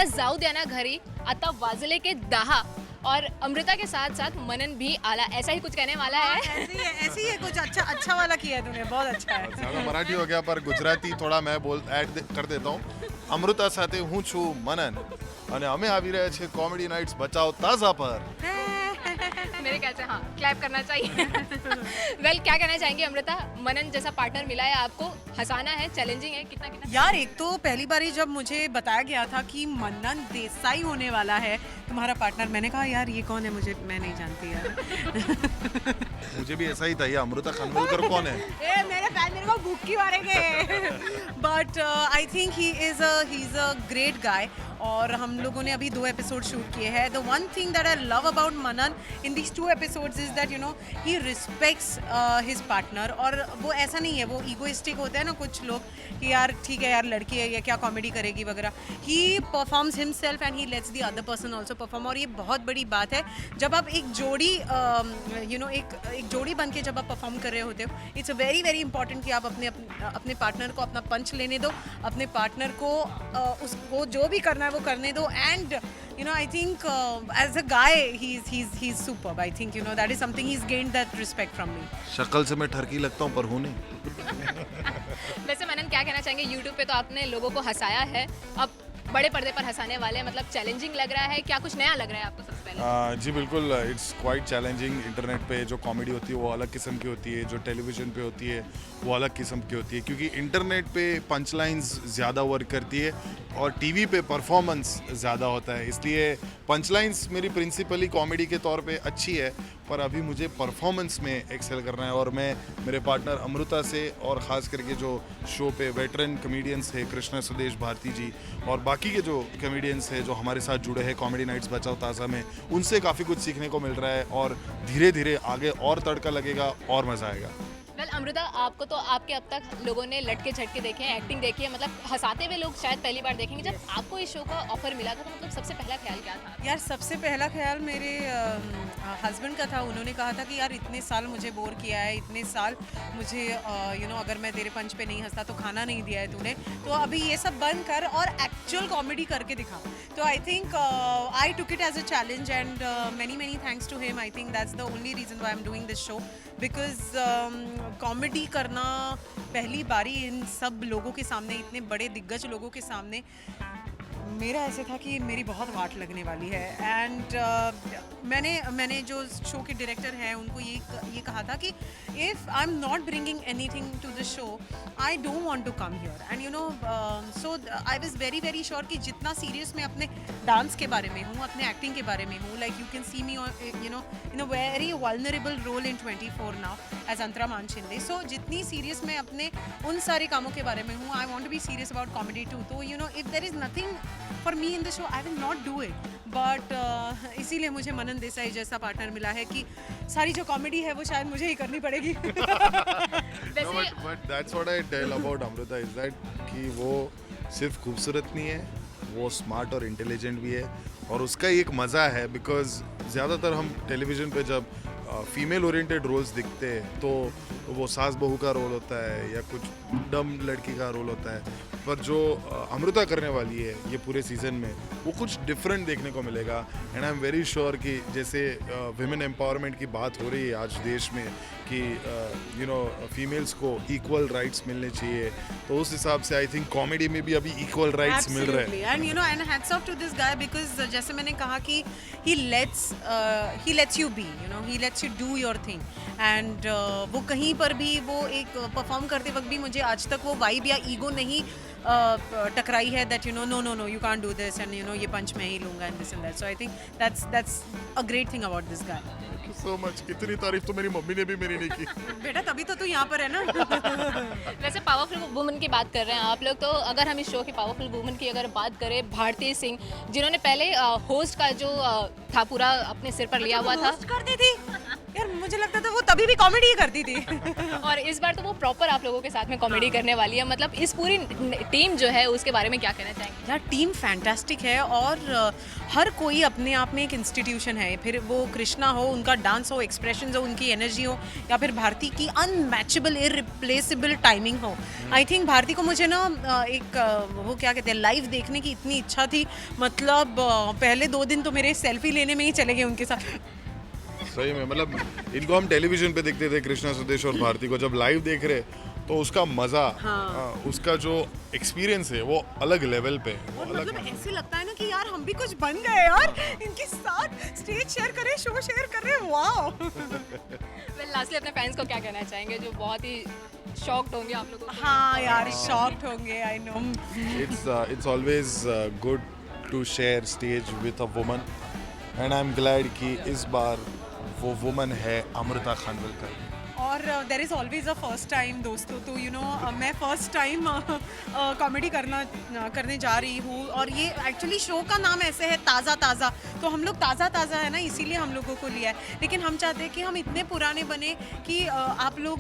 जाऊ द्या ना घरी, आता वाजले के 10 और अमृता के साथ साथ मनन भी आला, ऐसा ही कुछ कहने वाला है। ऐसे ही है कुछ अच्छा वाला किया है तूने, बहुत अच्छा है। ज़्यादा मराठी हो गया पर गुजराती थोड़ा मैं कर देता हूँ। અમૃતા સાથે હું છું મનન અને અમે આવી રહ્યા છીએ કોમેડી નાઇટ્સ બચાવ તાઝા પર। मेरे ख्याल से हाँ क्लैप करना चाहिए। वेल क्या कहना चाहेंगे अमृता, मनन जैसा पार्टनर मिला है आपको, हंसाना है, चैलेंजिंग है, कितना कितना? यार एक तो पहली बारी जब मुझे बताया गया था कि मनन देसाई होने वाला है तुम्हारा पार्टनर, मैंने कहा यार ये कौन है, मैं नहीं जानती यार। मुझे भी ऐसा ही था, ये अमृता खानविलकर कौन है? मेरे फैन मेरे को भूखी मारेंगे। But I think he is a great guy और हम लोगों ने अभी 2 एपिसोड शूट किए हैं। The one thing that I love about Manan in these 2 episodes is that you know he respects his partner. और वो ऐसा नहीं है, वो ईगोइस्टिक होते हैं ना कुछ लोग कि यार ठीक है यार लड़की है, ये क्या कॉमेडी करेगी वगैरह। He performs himself and he let's the other person also perform. और ये बहुत बड़ी बात है जब आप एक जोड़ी एक जोड़ी बन के जब आप परफॉर्म कर रहे होते हो, इट्स वेरी वेरी इंपॉर्टेंट कि आप अपने पार्टनर को अपना पंच लेने दो, अपने पार्टनर को उसको जो भी करना है वो करने दो। And you know I think as a guy he's superb. I think you know that is something he's gained that respect from me. शक्ल से मैं ठरकी लगता हूँ पर हूँ नहीं। वैसे मनन क्या कहना चाहेंगे, यूट्यूब पे तो आपने लोगों को हंसाया है, अब बड़े पर्दे पर हंसाने वाले हैं, मतलब चैलेंजिंग लग रहा है, क्या कुछ नया लग रहा है आपको सबसे पहले? जी बिल्कुल, इट्स क्वाइट चैलेंजिंग। इंटरनेट पे जो कॉमेडी होती है वो अलग किस्म की होती है, जो टेलीविज़न पे होती है वो अलग किस्म की होती है, क्योंकि इंटरनेट पे पंच लाइन्स ज़्यादा वर्क करती है और टीवी पे परफॉर्मेंस ज़्यादा होता है। इसलिए पंच लाइन्स मेरी प्रिंसिपली कॉमेडी के तौर पे अच्छी है, पर अभी मुझे परफॉर्मेंस में एक्सेल करना है। और मैं मेरे पार्टनर अमृता से और ख़ास करके जो शो पे वेटरन कमेडियंस है कृष्णा सुदेश भारती जी और बाकी के जो कमेडियंस है जो हमारे साथ जुड़े हैं कॉमेडी नाइट्स बचाओ ताज़ा में, उनसे काफ़ी कुछ सीखने को मिल रहा है और धीरे धीरे आगे और तड़का लगेगा और मज़ा आएगा। वेल अमृता, आपको तो आपके अब तक लोगों ने लटके झटके देखे हैं, एक्टिंग देखी है, मतलब हंसाते हुए लोग शायद पहली बार देखेंगे। जब आपको इस शो का ऑफर मिला था तो मतलब सबसे पहला ख्याल क्या था? यार सबसे पहला ख्याल मेरे हस्बैंड का था। उन्होंने कहा था कि यार इतने साल मुझे बोर किया है, इतने साल मुझे अगर मैं तेरे पंच पे नहीं हंसता तो खाना नहीं दिया है तूने, तो अभी ये सब बंद कर और एक्चुअल कॉमेडी करके दिखा। तो I think I took it as a challenge and many thanks to him. I think that's the only reason why I'm doing this show because comedy करना पहली बारी इन सब लोगों के सामने, इतने बड़े दिग्गज लोगों के सामने, मेरा ऐसे था कि मेरी बहुत वाट लगने वाली है। एंड मैंने जो शो के डायरेक्टर हैं उनको ये कहा था कि if I am not bringing anything to the show I don't want to come here. And so I was very very sure कि जितना सीरियस मैं अपने डांस के बारे में हूँ, अपने एक्टिंग के बारे में हूँ, like you can see me in a very vulnerable role in 24 now as Antara Maan Shinde. सो जितनी सीरियस मैं अपने उन सारे कामों के बारे में हूँ, I want to be serious about comedy too. तो if there is nothing for me in the show I will not do it. But इसीलिए मुझे मनन देसाई जैसा पार्टनर मिला है कि सारी जो कॉमेडी है वो शायद मुझे ही करनी पड़ेगी। But that's what I tell about Amrita is that कि वो सिर्फ खूबसूरत नहीं है, वो स्मार्ट और इंटेलिजेंट भी है और उसका एक मज़ा है। बिकॉज ज़्यादातर हम टेलीविज़न पे जब फीमेल ओरिएंटेड रोल्स दिखते हैं तो वो सास बहू का रोल होता है या कुछ डम लड़की का रोल होता है, पर जो अमृता करने वाली है ये पूरे सीज़न में वो कुछ डिफरेंट देखने को मिलेगा। And I am very sure कि जैसे विमेन एम्पावरमेंट की बात हो रही है आज देश में कि फीमेल्स को इक्वल राइट्स मिलने चाहिए, तो उस हिसाब से आई थिंक कॉमेडी में भी अभी इक्वल राइट्स मिल रहे हैं। And hats off to this guy because जैसे मैंने कहा कि he lets you be, he lets you do your thing. And वो कहीं पर भी वो एक परफॉर्म करते वक्त भी मुझे आज तक वो वाइब या ईगो नहीं टकराई है that no you can't do this and ये पंच मैं ही लूंगा and this and that. So I think that's a great thing about this guy. Thank you so much. कितनी तारीफ तो मेरी मम्मी ने भी मेरी नहीं की। बेटा तभी तो तू यहाँ पर है ना। वैसे पावरफुल वुमन की बात कर रहे हैं आप लोग, तो अगर हम इस शो की पावरफुल वुमन की अगर बात करें, भारती सिंह जिन्होंने पहले होस्ट का जो था पूरा अपने सिर पर लिया हुआ था। करती थी यार मुझे लगता था वो तभी भी कॉमेडी ही करती थी। और इस बार तो वो प्रॉपर आप लोगों के साथ में कॉमेडी करने वाली है, मतलब इस पूरी टीम जो है उसके बारे में क्या कहना चाहेंगे? यार टीम फैंटास्टिक है और हर कोई अपने आप में एक इंस्टीट्यूशन है, फिर वो कृष्णा हो, उनका डांस हो, एक्सप्रेशन हो, उनकी एनर्जी हो, या फिर भारती की अनमैचेबल इररिप्लेसेबल टाइमिंग हो। आई थिंक भारती को मुझे ना एक वो क्या कहते हैं लाइव देखने की इतनी इच्छा थी, मतलब पहले 2 दिन तो मेरे सेल्फी लेने में ही चले गए उनके साथ। सही में, मतलब इनको हम टेलीविजन पे देखते थे, कृष्णा सुदेश और भारती को, जब लाइव देख रहे तो उसका मजा, उसका जो एक्सपीरियंस है वो अलग लेवल पे, वो और अलग मतलब ऐसे लगता है ना कि यार हम भी कुछ बन गए यार, इनके साथ स्टेज शेयर करें, शो शेयर करें, वाओ। वेल लास्टली अपने फैंस को क्या कहना चाहेंगे जो बहुत ही शॉक्ड होंगे आप लोगों को? हाँ यार शॉक्ड होंगे, I know. it's always good to share stage with a woman and I'm glad कि इस बार वो वुमन है अमृता खानविलकर। और there is always a first time दोस्तों, तो यू नो मैं फर्स्ट टाइम कॉमेडी करने जा रही हूँ, और ये एक्चुअली शो का नाम ऐसे है ताज़ा ताज़ा, तो हम लोग ताज़ा ताज़ा है ना, इसीलिए हम लोगों को लिया है। लेकिन हम चाहते हैं कि हम इतने पुराने बने कि आप लोग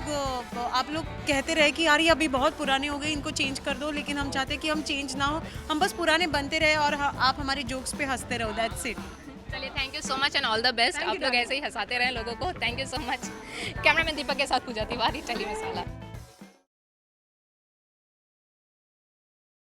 कहते रहे कि यार ये अभी बहुत पुराने हो गए, इनको चेंज कर दो, लेकिन हम चाहते हैं कि हम चेंज ना हो, हम बस पुराने बनते रहे और आप हमारे जोक्स पे हंसते रहो, दैट्स इट। चलिए thank you so much and all the best. आप लोग ऐसे ही हंसाते रहें लोगों को। Thank you so much. Cameraman Deepak के साथ पूजा तिवारी, टेली मसाला।